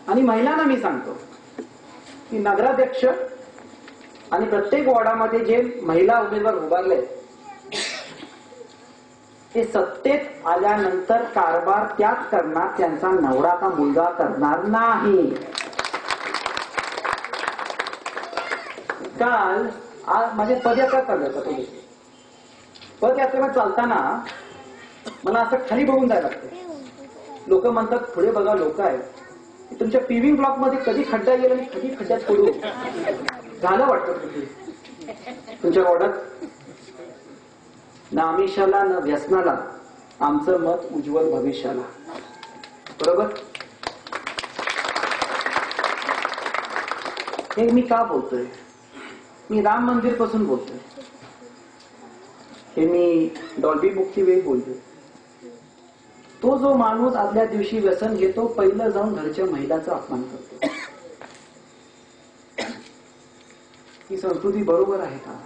आणि महिलांना मी सांगतो की नगराध्यक्ष आणि प्रत्येक वॉर्डामध्ये जे महिला उमेदवार उभारले ते सत्तेत आल्यानंतर कारभार त्याच करणार, त्यांचा नवरा का मुलगा करणार नाही. काल माझे पदयात्रा चालू होतं. पदयात्रेमध्ये चालताना मला असं खाली बघून जायला लागतं. लोक म्हणतात पुढे बघा लोक आहेत, तुमच्या पीव्ही ब्लॉक मध्ये कधी खड्डा येईल आणि कधी खड्ड्यात पडू झालं वाटतं. तुमच्या वॉर्डात ना आमिषाला ना व्यसनाला, आमचं मत उज्ज्वल भविष्याला. बरोबर. हे मी का बोलतोय? मी राम मंदिर पासून बोलतोय. हे मी डॉल्बी मुक्ती वेळी बोलतोय. तो जो माणूस आदल्या दिवशी व्यसन घेतो, पहिलं जाऊन घरच्या महिलाचा अपमान करतो. ही संस्कृती बरोबर आहे का?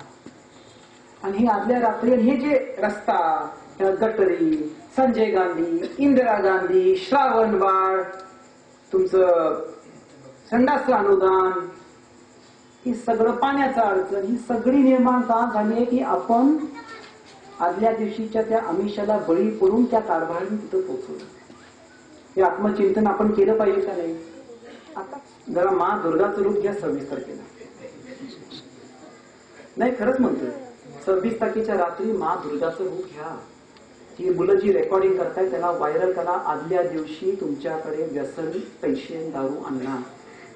आणि ही आदल्या रात्री हे जे रस्ता, गटरी, संजय गांधी, इंदिरा गांधी, श्रावण बाळ, तुमचं संडासचं अनुदान, ही सगळं पाण्याचं अडचण, ही सगळी निर्माण का झाली आहे की आपण आदल्या दिवशीच्या त्या आमिषाला बळी पडून त्या कारभाराने तिथं पोहोचवलं. हे आत्मचिंतन आपण केलं पाहिजे का नाही? आता जरा मा दुर्गाचं रूप घ्या 26 तारखेला. नाही खरंच म्हणतोय, 26 तारखेच्या रात्री मा दुर्गाचं रूप घ्या. ही मुलं जी रेकॉर्डिंग करतायत त्याला व्हायरल करा. आदल्या दिवशी तुमच्याकडे व्यसन, पैसे, दारू आणणार.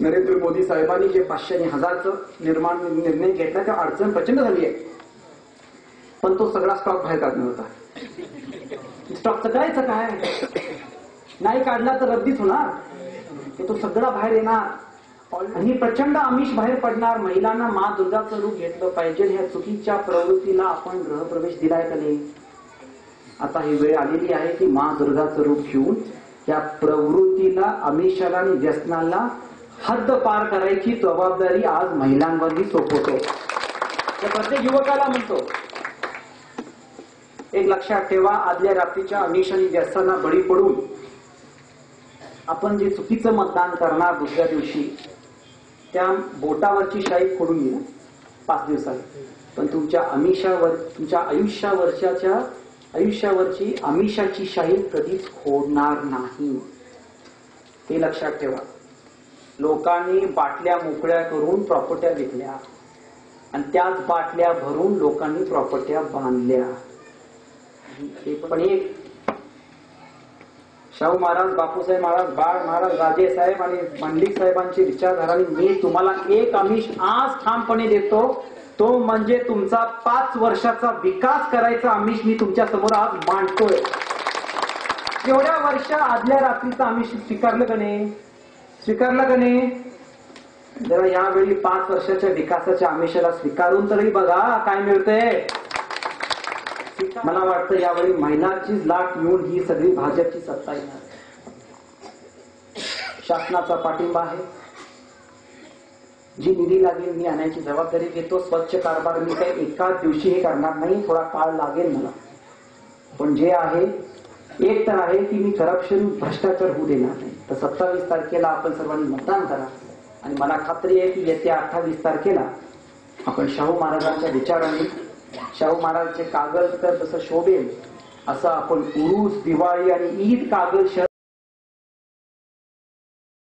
नरेंद्र मोदी साहेबांनी जे 500 आणि 1000चं निर्णय घेतला त्या अडचण प्रचंड झाली आहे, पण तो सगळा स्टॉक बाहेर काढणार होता. स्टॉकचं करायचं काय? नाही काढला तर रद्दीच होणार. तो सगळा बाहेर येणार आणि प्रचंड आमिष बाहेर पडणार. महिलांना मा दुर्गाचं रूप घेतलं पाहिजे. ह्या चुकीच्या प्रवृत्तीला आपण गृहप्रवेश दिलाय का नाही? आता ही वेळ आलेली आहे की मा दुर्गाचं रूप घेऊन या प्रवृत्तीला, आमिषाला आणि व्यसनाला हद्द पार करायची जबाबदारी आज महिलांवरही सोपवतो. प्रत्येक युवकाला म्हणतो, एक लक्षात ठेवा, आदल्या रात्रीच्या आमिष आणि व्यसनाला बळी पडून आपण जे चुकीचं मतदान करणार दुसऱ्या दिवशी, त्या बोटावरची शाई खोडून येईल 5 दिवसात, पण तुमच्या आमिषावर, तुमच्या आयुष्यावरची आमिषाची शाही कधीच खोडणार नाही. हे लक्षात ठेवा. लोकांनी बाटल्या मोकळ्या करून प्रॉपर्ट्या विकल्या आणि त्याच बाटल्या भरून लोकांनी प्रॉपर्ट्या बांधल्या. हे पण एक शाहू महाराज, बापूसाहेब महाराज, बाळ महाराज, राजे साहेब आणि मंडलिक साहेबांची विचारधाराने मी तुम्हाला एक आमिष आज ठामपणे देतो, तो म्हणजे तुमचा 5 वर्षाचा विकास करायचा आमिष मी तुमच्या समोर आज मांडतोय. एवढ्या वर्ष आदल्या रात्रीचा आमिष स्वीकारलं का नाही? स्वीकारलं का नाही? जरा यावेळी 5 वर्षाच्या विकासाच्या आमिषाला स्वीकारून तरी बघा काय मिळतंय. मला वाटतं यावेळी महिलांचीच लाट येऊन ही सगळी भाजपची सत्ता येणार. शासनाचा पाठिंबा आहे. जी निधी लागेल मी आणायची जबाबदारी घेतो. स्वच्छ कारभार मी काही एकाच दिवशी हे करणार नाही, थोडा काळ लागेल मला. पण जे आहे एक तर आहे की मी करप्शन, भ्रष्टाचार होऊ देणार नाही. तर 27 तारखेला आपण सर्वांनी मतदान करा आणि मला खात्री आहे की येत्या 28 तारखेला आपण शाहू महाराजांच्या विचाराने, शाहू महाराजांचे कागद तर जसं शोभेल असं आपण उरूस, दिवाळी आणि ईद कागद